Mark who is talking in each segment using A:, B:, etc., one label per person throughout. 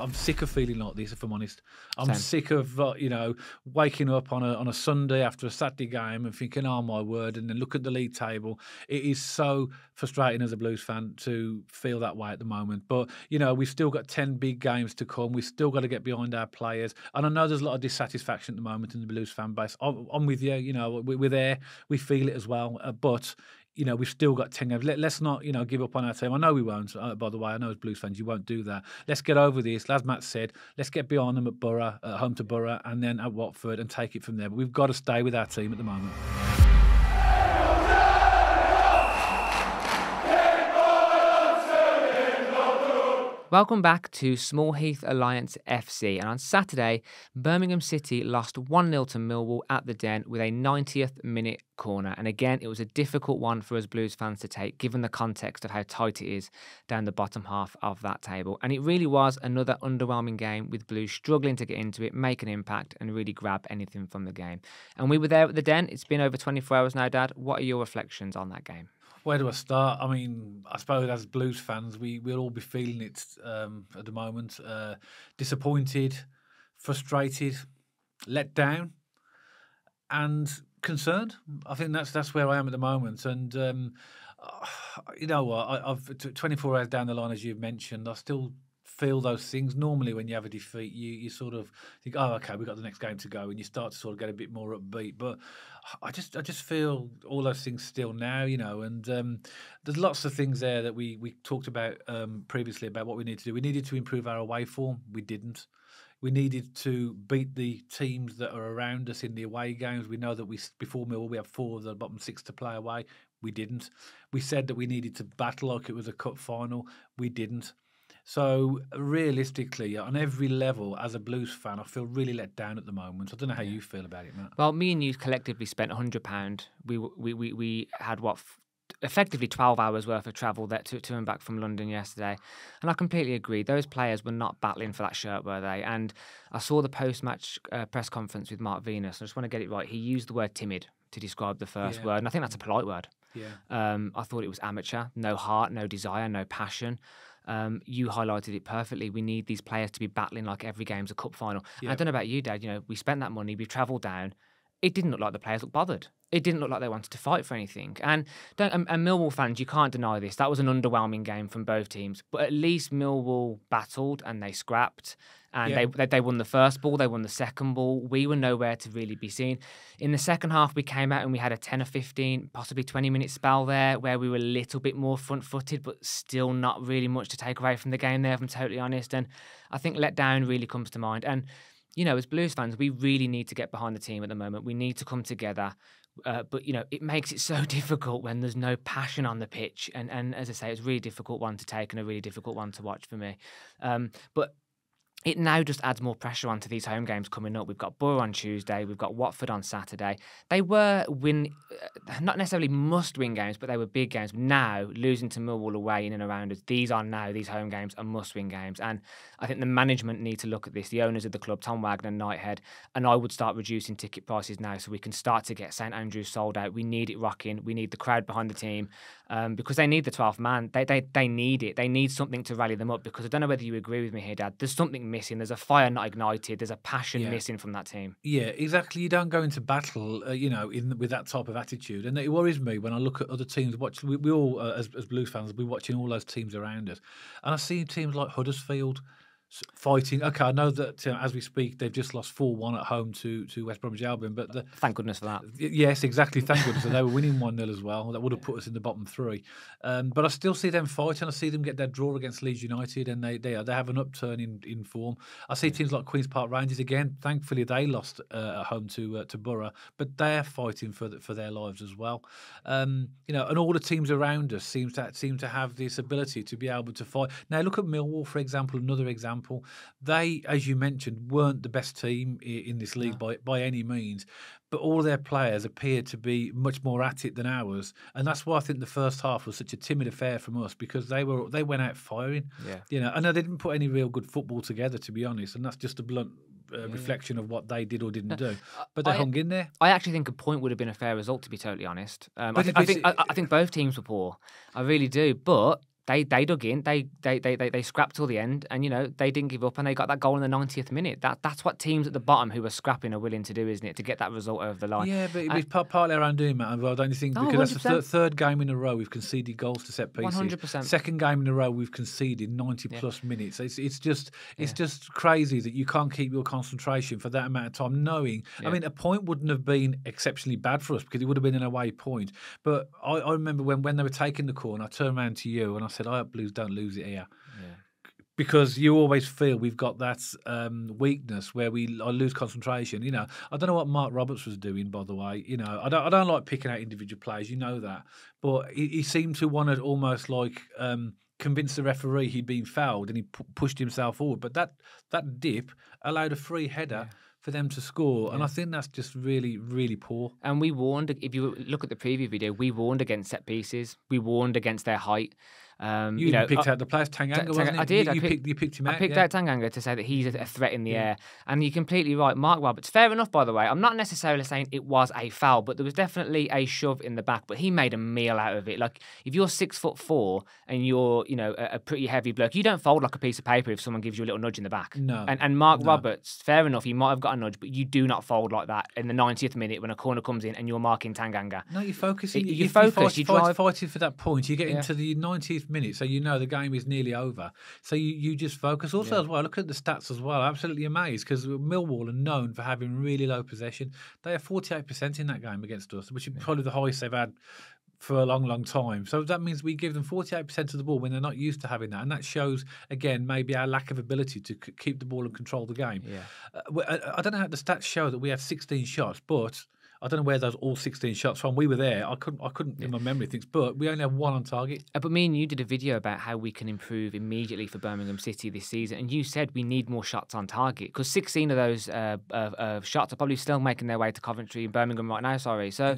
A: I'm sick of feeling like this, if I'm honest. I'm
B: Same.
A: sick of waking up on a Sunday after a Saturday game and thinking, oh my word, and then look at the league table. It is so frustrating as a Blues fan to feel that way at the moment. But we've still got 10 big games to come. We've still got to get behind our players, and I know there's a lot of dissatisfaction at the moment in the Blues fan base. I'm with you. We're there. We feel it as well, but. We've still got 10 games. Let's not, give up on our team. I know we won't, by the way. I know as Blues fans, you won't do that. Let's get over this. As Matt said, let's get behind them at Borough, at home to Borough, and then at Watford and take it from there. But we've got to stay with our team at the moment.
B: Welcome back to Small Heath Alliance FC, and on Saturday, Birmingham City lost 1-0 to Millwall at the Den with a 90th minute corner, and again it was a difficult one for us Blues fans to take given the context of how tight it is down the bottom half of that table, and it really was another underwhelming game with Blues struggling to get into it, make an impact and really grab anything from the game. And we were there at the Den. It's been over 24 hours now, Dad. What are your reflections on that game?
A: Where do I start? I mean, I suppose as Blues fans, we'll all be feeling it at the moment. Disappointed, frustrated, let down, and concerned. I think that's where I am at the moment. And you know what? I've 24 hours down the line, as you've mentioned, I still feel those things. Normally, when you have a defeat, you sort of think, oh, okay, we've got the next game to go, and you start to sort of get a bit more upbeat. But I just feel all those things still now, and there's lots of things there that we talked about previously about what we need to do. We needed to improve our away form. We didn't. We needed to beat the teams that are around us in the away games. We know that before Millwall, we have 4 of the bottom 6 to play away. We didn't. We said that we needed to battle like it was a cup final. We didn't. So realistically, on every level, as a Blues fan, I feel really let down at the moment. I don't know how you feel about it, Matt.
B: Well, me and you collectively spent £100. We had effectively 12 hours worth of travel to and back from London yesterday, and I completely agree. Those players were not battling for that shirt, were they? And I saw the post-match press conference with Mark Venus. I just want to get it right. He used the word timid to describe the first word, and I think that's a polite word.
A: Yeah.
B: I thought it was amateur, no heart, no desire, no passion. You highlighted it perfectly. We need these players to be battling like every game's a cup final.
A: Yeah.
B: I don't know about you, Dad. We spent that money, we travelled down. It didn't look like the players looked bothered. It didn't look like they wanted to fight for anything. And Millwall fans, you can't deny this. That was an underwhelming game from both teams. But at least Millwall battled and they scrapped. And they won the first ball, they won the second ball. We were nowhere to really be seen. In the second half, we came out and we had a 10 or 15, possibly 20-minute spell there where we were a little bit more front-footed, but still not really much to take away from the game there, if I'm totally honest. And I think let down really comes to mind. And as Blues fans, we really need to get behind the team at the moment. We need to come together. But, it makes it so difficult when there's no passion on the pitch. And as I say, it's a really difficult one to take and a really difficult one to watch for me. But it now just adds more pressure onto these home games coming up. We've got Borough on Tuesday. We've got Watford on Saturday. They were not necessarily must-win games, but they were big games. Now, losing to Millwall away in and around us, these home games are must-win games. And I think the management need to look at this, the owners of the club, Tom Wagner, Knighthead, and I would start reducing ticket prices now so we can start to get St.Andrews sold out. We need it rocking. We need the crowd behind the team because they need the 12th man. They need it. They need something to rally them up because I don't know whether you agree with me here, Dad. There's something missing. There's a fire not ignited. There's a passion missing from that team.
A: Yeah, exactly. You don't go into battle, with that type of attitude, and it worries me when I look at other teams. We all, as Blues fans, we're watching all those teams around us, and I see teams like Huddersfield fighting. Okay, I know that as we speak, they've just lost 4-1 at home to West Bromwich Albion, but
B: thank goodness for that.
A: Yes, exactly. Thank goodness. They were winning 1-0 as well. That would have put us in the bottom 3. But I still see them fighting. I see them get their draw against Leeds United, and they have an upturn in form. I see teams like Queen's Park Rangers again. Thankfully, they lost at home to Borough, but they're fighting for their lives as well. And all the teams around us seem to have this ability to be able to fight. Now, look at Millwall, for example. Another example. They, as you mentioned, weren't the best team in this league by any means, but all their players appeared to be much more at it than ours, and that's why I think the first half was such a timid affair from us because they went out firing. And they didn't put any real good football together, to be honest, and that's just a blunt reflection of what they did or didn't do. But they hung in there.
B: I actually think a point would have been a fair result, to be totally honest. I think both teams were poor. I really do, but they dug in, they scrapped till the end, and they didn't give up, and they got that goal in the 90th minute. That's what teams at the bottom who are scrapping are willing to do, isn't it? To get that result over the line.
A: Yeah, but it was partly our own doing, Matt, as well, don't you think?
B: Oh,
A: Because that's the
B: 100%.
A: third game in a row we've conceded goals to set pieces.
B: 100%.
A: Second game in a row we've conceded 90 plus minutes. It's just crazy that you can't keep your concentration for that amount of time, knowing. I mean, a point wouldn't have been exceptionally bad for us because it would have been an away point. But I remember when they were taking the corner, I turned around to you and I said, "I hope Blues don't lose it here." Because you always feel we've got that weakness where I lose concentration. I don't know what Mark Roberts was doing, by the way. I don't like picking out individual players. You know that, but he seemed to want to almost like convince the referee he'd been fouled, and he pushed himself forward. But that dip allowed a free header for them to score, and I think that's just really, really poor.
B: And we warned. If you look at the preview video, we warned against set pieces. We warned against their height.
A: You picked out the players, Tanganga, wasn't it?
B: I did.
A: You picked him out.
B: I picked out Tanganga to say that he's a threat in the air. And you're completely right. Mark Roberts, fair enough, by the way. I'm not necessarily saying it was a foul, but there was definitely a shove in the back. But he made a meal out of it. Like, if you're 6'4" and you're, a pretty heavy bloke, you don't fold like a piece of paper if someone gives you a little nudge in the back.
A: No.
B: And Mark Roberts, fair enough, he might have got a nudge, but you do not fold like that in the 90th minute when a corner comes in and you're marking Tanganga.
A: No, you're focusing.
B: You focus. You drive.
A: Fighting for that point. You get into the 90th minute, so the game is nearly over. So you just focus. Also, as well, look at the stats as well. I'm absolutely amazed because Millwall are known for having really low possession. They have 48% in that game against us, which is probably the highest they've had for a long, long time. So that means we give them 48% of the ball when they're not used to having that. And that shows, again, maybe our lack of ability to keep the ball and control the game.
B: Yeah.
A: I don't know how the stats show that we had 16 shots, but I don't know where those all 16 shots from. We were there. I couldn't in my memory things, but we only have one on target.
B: But me and you did a video about how we can improve immediately for Birmingham City this season, and you said we need more shots on target because 16 of those shots are probably still making their way to Coventry and Birmingham right now. Sorry, so.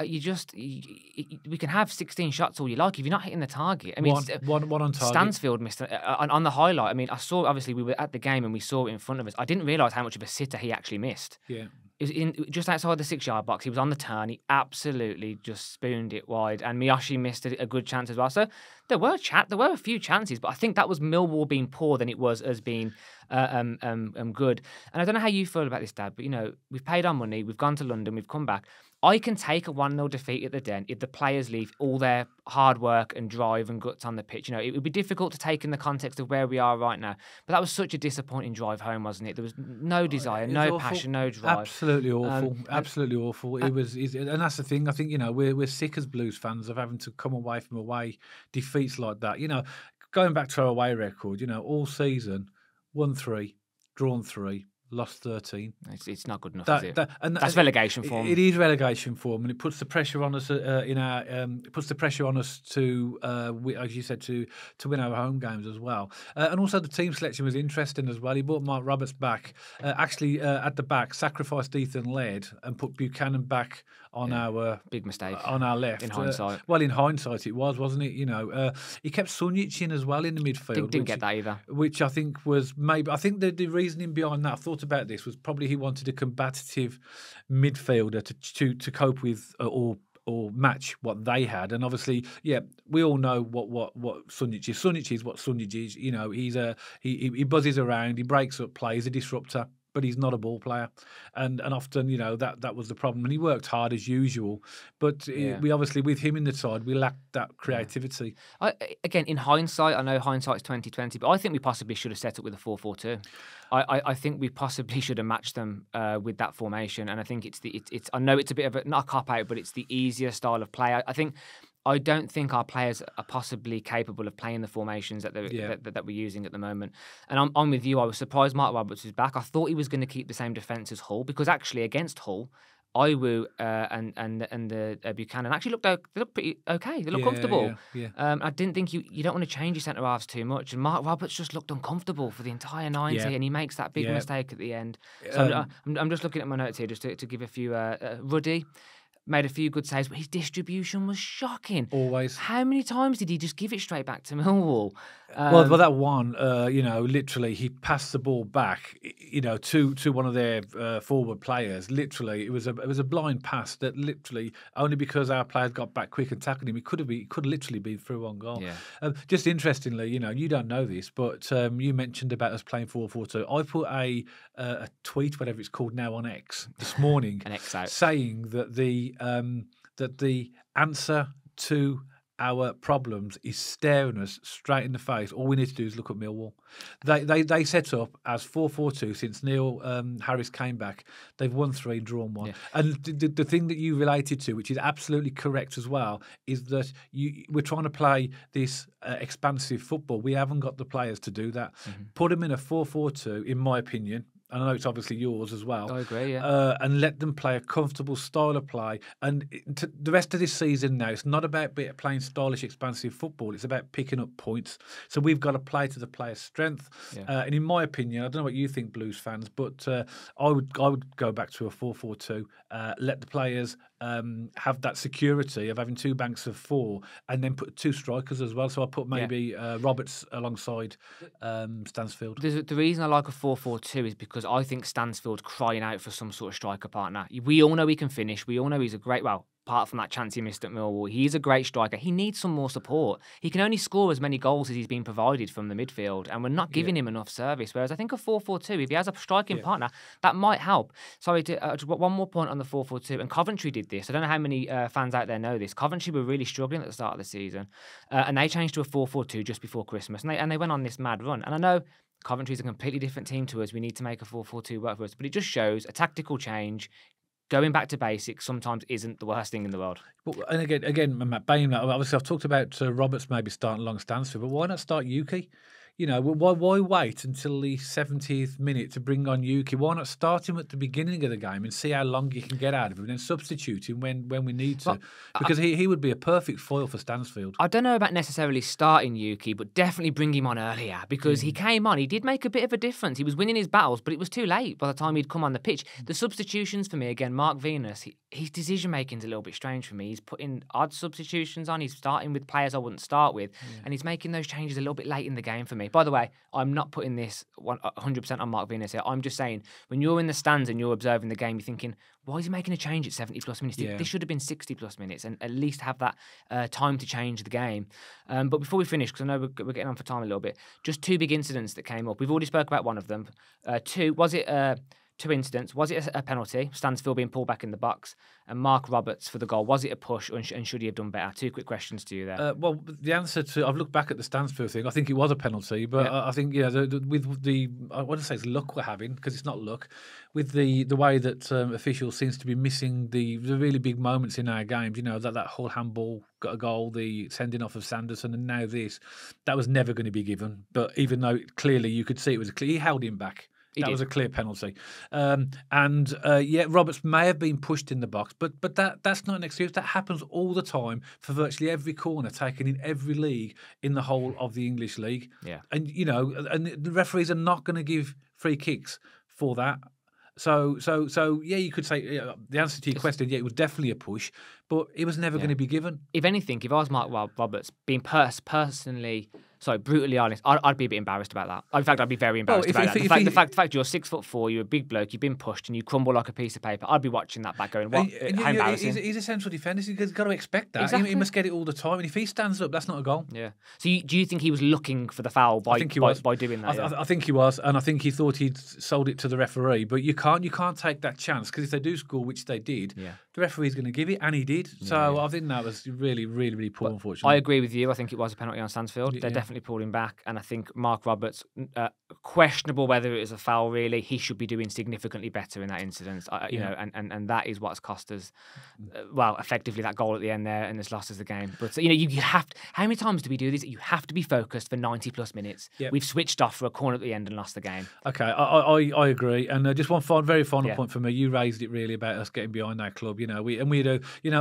B: We can have 16 shots all you like if you're not hitting the target. I mean,
A: one on target.
B: Stansfield missed on the highlight. I mean, I saw, obviously we were at the game and we saw it in front of us. I didn't realise how much of a sitter he actually missed.
A: Yeah.
B: It was just outside the 6-yard box. He was on the turn. He absolutely just spooned it wide. And Miyoshi missed a good chance as well. So there were a few chances, but I think that was Millwall being poor than it was us being good. And I don't know how you feel about this, Dad, but we've paid our money, we've gone to London, we've come back. I can take a 1-0 defeat at the Den if the players leave all their hard work and drive and guts on the pitch. It would be difficult to take in the context of where we are right now. But that was such a disappointing drive home, wasn't it? There was no desire, no passion, no drive.
A: Absolutely awful. Absolutely awful. And that's the thing. I think we're sick as Blues fans of having to come away from away defeats like that. Going back to our away record, all season, 1-3, drawn 3. Lost 13.
B: It's not good enough, is it? That's relegation form.
A: It is relegation form, and it puts the pressure on us it puts the pressure on us to, as you said, to win our home games as well. And also the team selection was interesting as well. He brought Mark Roberts back, actually at the back, sacrificed Ethan Laird and put Buchanan back on our
B: big mistake
A: on our left.
B: In hindsight,
A: in hindsight, it wasn't it? He kept Sunjic in as well in the midfield.
B: Didn't get that either.
A: Which I think was maybe. I think the reasoning behind that, I thought about this, was probably he wanted a combative midfielder to cope with or match what they had. And obviously, we all know what Sunjic is. Sunjic is what Sunjic is. He buzzes around, he breaks up plays, a disruptor. But he's not a ball player, and often that was the problem. And he worked hard as usual, but we obviously, with him in the side, we lacked that creativity.
B: Again, in hindsight, I know hindsight's 20/20, but I think we possibly should have set up with a 4-4-2. I think we possibly should have matched them with that formation, and I think it's I know it's a bit of not a cop out, but it's the easier style of play. I don't think our players are possibly capable of playing the formations that we're using at the moment. And I'm with you. I was surprised Mark Roberts was back. I thought he was going to keep the same defence as Hull, because actually against Hull, Iwu and Buchanan actually looked pretty okay. They looked comfortable.
A: Yeah.
B: I didn't think you don't want to change your centre halves too much. And Mark Roberts just looked uncomfortable for the entire 90, and he makes that big mistake at the end. So I'm just looking at my notes here just to give a few. Ruddy. made a few good saves, but his distribution was shocking.
A: Always.
B: How many times did he just give it straight back to Millwall?
A: Well, that one, literally, he passed the ball back, to one of their forward players. Literally, it was a blind pass that literally only because our players got back quick and tackled him, it could literally be through on goal.
B: Yeah.
A: Just interestingly, you don't know this, but you mentioned about us playing 4-4-2. I put a tweet, whatever it's called now, on X this morning,
B: An X out.
A: saying that the answer to our problems is staring us straight in the face. All we need to do is look at Millwall. They set up as 4-4-2 since Neil Harris came back. They've won 3 and drawn 1. Yeah. And the thing that you related to, which is absolutely correct as well, is that we're trying to play this expansive football. We haven't got the players to do that. Mm-hmm. Put them in a 4-4-2, in my opinion. And I know it's obviously yours as well.
B: I agree, yeah.
A: And let them play a comfortable style of play. And the rest of this season now, it's not about playing stylish, expansive football. It's about picking up points. So we've got to play to the player's strength. Yeah. And in my opinion, I don't know what you think, Blues fans, but I would go back to a 4-4-2. Let the players have that security of having 2 banks of 4, and then put 2 strikers as well. So I put maybe Roberts alongside Stansfield.
B: The reason I like a 4-4-2 is because I think Stansfield's crying out for some sort of striker partner. We all know he can finish. We all know he's a great, apart from that chance he missed at Millwall, he's a great striker. He needs some more support. He can only score as many goals as he's been provided from the midfield, and we're not giving him enough service. Whereas I think a 4-4-2, if he has a striking partner, that might help. Sorry, one more point on the 4-4-2, and Coventry did this. I don't know how many fans out there know this. Coventry were really struggling at the start of the season, and they changed to a 4-4-2 just before Christmas, and they went on this mad run. And I know Coventry's a completely different team to us. We need to make a 4-4-2 work for us. But it just shows a tactical change, going back to basics, sometimes isn't the worst thing in the world.
A: And again, Matt, Bain, obviously I've talked about Roberts maybe starting along Stansfield, but why not start Yuki? Why wait until the 70th minute to bring on Yuki? Why not start him at the beginning of the game and see how long you can get out of him, and then substitute him when we need to? Because he would be a perfect foil for Stansfield. I
B: don't know about necessarily starting Yuki, but definitely bring him on earlier, because he came on. He did make a bit of a difference. He was winning his battles, but it was too late by the time he'd come on the pitch. The substitutions for me, again, Mark Venus, his decision-making is a little bit strange for me. He's putting odd substitutions on. He's starting with players I wouldn't start with, and he's making those changes a little bit late in the game for me. By the way, I'm not putting this 100% on Mark Venus here. I'm just saying, when you're in the stands and you're observing the game, you're thinking, why is he making a change at 70-plus minutes? This should have been 60-plus minutes, and at least have that time to change the game. But before we finish, because I know we're getting on for time a little bit, just 2 big incidents that came up. We've already spoke about one of them. 2 incidents. Was it a penalty? Stansfield being pulled back in the box, and Mark Roberts for the goal. Was it a push, and should he have done better? 2 quick questions to you there.
A: Well, the answer to, I've looked back at the Stansfield thing. I think it was a penalty, but I think with the I want to say it's luck we're having, because it's not luck. With the way that officials seems to be missing the really big moments in our games. That Hull handball got a goal, the sending off of Sanderson, and now this. That was never going to be given. But even though clearly you could see it was he held him back. That was a clear penalty. Roberts may have been pushed in the box, but that's not an excuse. That happens all the time for virtually every corner taken in every league in the whole of the English league.
B: Yeah.
A: And, and the referees are not going to give free kicks for that. So you could say the answer to your question, it was definitely a push, but it was never going to be given.
B: If anything, if I was Mark Roberts, being brutally honest, I'd be a bit embarrassed about that. In fact, I'd be very embarrassed about that. The fact you're 6'4", you're a big bloke, you've been pushed, and you crumble like a piece of paper. I'd be watching that back going, what? How embarrassing.
A: He's a central defender, so he's got to expect that.
B: Exactly.
A: He must get it all the time, and if he stands up, that's not a goal.
B: Yeah. So do you think he was looking for the foul by doing that?
A: I think he was, and I think he thought he'd sold it to the referee, but you can't take that chance, because if they do score, which they did, the referee's going to give it, and he did. So I think that was really, really, really poor, unfortunately.
B: I agree with you. I think it was a penalty on Stansfield. They definitely pulled him back. And I think Mark Roberts, questionable whether it was a foul, really. He should be doing significantly better in that incident. And that is what's cost us, effectively that goal at the end there, and it's lost us the game. But, you have to, how many times do we do this? You have to be focused for 90-plus minutes. Yep. We've switched off for a corner at the end and lost the game.
A: Okay, I agree. And just one very final point for me. You raised it really about us getting behind our club. We do.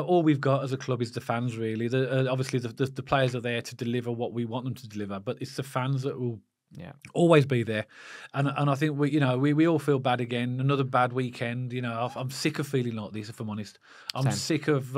A: All we've got as a club is the fans, really. Obviously, the players are there to deliver what we want them to deliver, but it's the fans that will
B: Yeah.
A: Always be there, and I think we all feel bad again. Another bad weekend. I'm sick of feeling like this. If I'm honest, I'm
B: Same.
A: sick of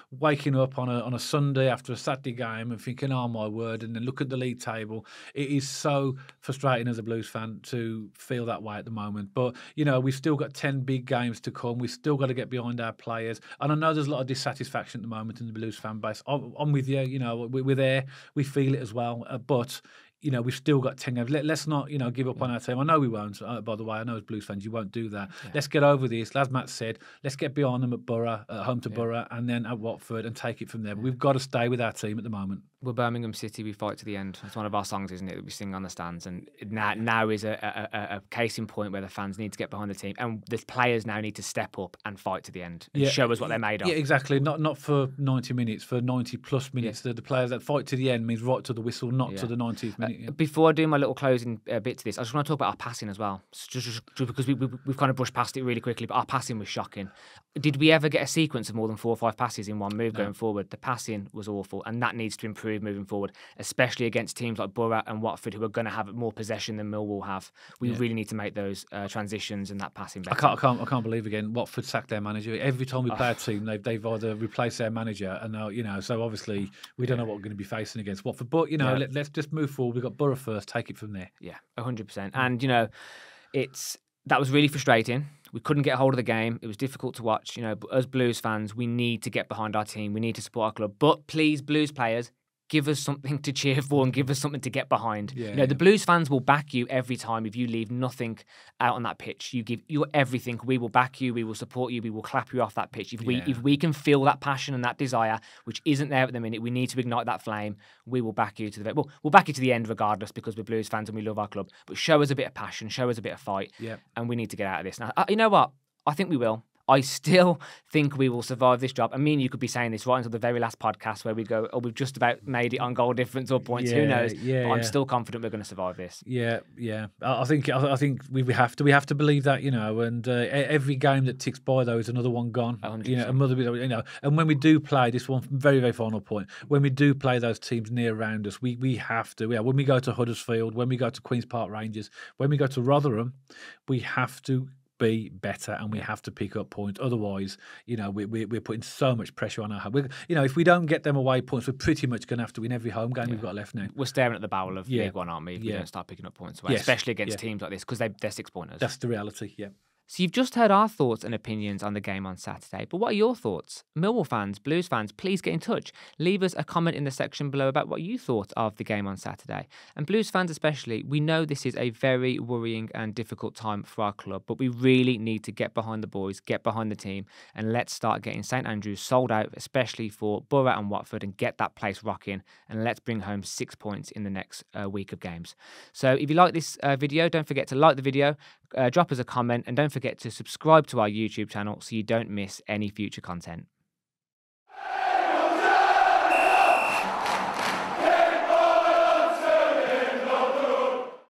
A: waking up on a Sunday after a Saturday game and thinking, oh my word, and then look at the league table. It is so frustrating as a Blues fan to feel that way at the moment. But we've still got 10 big games to come. We've still got to get behind our players, and I know there's a lot of dissatisfaction at the moment in the Blues fan base. I'm with you. We're there. We feel it as well, but. We've still got 10 games. Let's not, give up on our team. I know we won't, by the way. I know as Blues fans, you won't do that. Yeah. Let's get over this. As Matt said, let's get behind them at home to Borough, and then at Watford and take it from there. But we've got to stay with our team at the moment.
B: We're Birmingham City, we fight to the end. That's one of our songs, isn't it, that we sing on the stands. And now is a case in point where the fans need to get behind the team. And the players now need to step up and fight to the end and show us what they're made of.
A: Yeah, exactly. Not for 90 minutes, for 90-plus minutes. The players that fight to the end means right to the whistle, not to the 90th minute.
B: Before I do my little closing bit to this, I just want to talk about our passing as well. Just because we've kind of brushed past it really quickly, but our passing was shocking. Did we ever get a sequence of more than 4 or 5 passes in one move going forward? The passing was awful, and that needs to improve moving forward, especially against teams like Borough and Watford, who are going to have more possession than Millwall have. We really need to make those transitions and that passing better.
A: I can't believe again Watford sacked their manager. Every time we play a team, they've either replaced their manager, and now so obviously we don't know what we're going to be facing against Watford. But let's just move forward. We've got Borough first. Take it from there.
B: Yeah, 100%. And that was really frustrating. We couldn't get hold of the game. It was difficult to watch. But as Blues fans, we need to get behind our team. We need to support our club. But please, Blues players, give us something to cheer for and give us something to get behind. The Blues fans will back you every time if you leave nothing out on that pitch. You give your everything. We will back you. We will support you. We will clap you off that pitch. If we can feel that passion and that desire, which isn't there at the minute, we need to ignite that flame. We will back you to the we'll back you to the end regardless, because we're Blues fans and we love our club. But show us a bit of passion. Show us a bit of fight. And we need to get out of this. Now, you know what? I think we will. I still think we will survive this job. I mean, you could be saying this right until the very last podcast where we go, we've just about made it on goal difference or points. Who knows? But I'm still confident we're going to survive this.
A: Yeah. I think we have to. We have to believe that, and every game that ticks by though is another one gone.
B: 100%.
A: And when we do play this one, very very final point, when we do play those teams near around us, we have to. When we go to Huddersfield, when we go to Queen's Park Rangers, when we go to Rotherham, we have to be better and we have to pick up points. Otherwise, we're putting so much pressure on our head. If we don't get them away points, we're pretty much going to have to win every home game we've got left now.
B: We're staring at the barrel of League One, aren't we? If we don't start picking up points away, especially against teams like this, because they're 6-pointers.
A: That's the reality,
B: So you've just heard our thoughts and opinions on the game on Saturday, but what are your thoughts? Millwall fans, Blues fans, please get in touch. Leave us a comment in the section below about what you thought of the game on Saturday. And Blues fans especially, we know this is a very worrying and difficult time for our club, but we really need to get behind the boys, get behind the team, and let's start getting St. Andrews sold out, especially for Borough and Watford, and get that place rocking, and let's bring home 6 points in the next week of games. So if you like this video, don't forget to like the video, drop us a comment, and don't forget to subscribe to our YouTube channel so you don't miss any future content.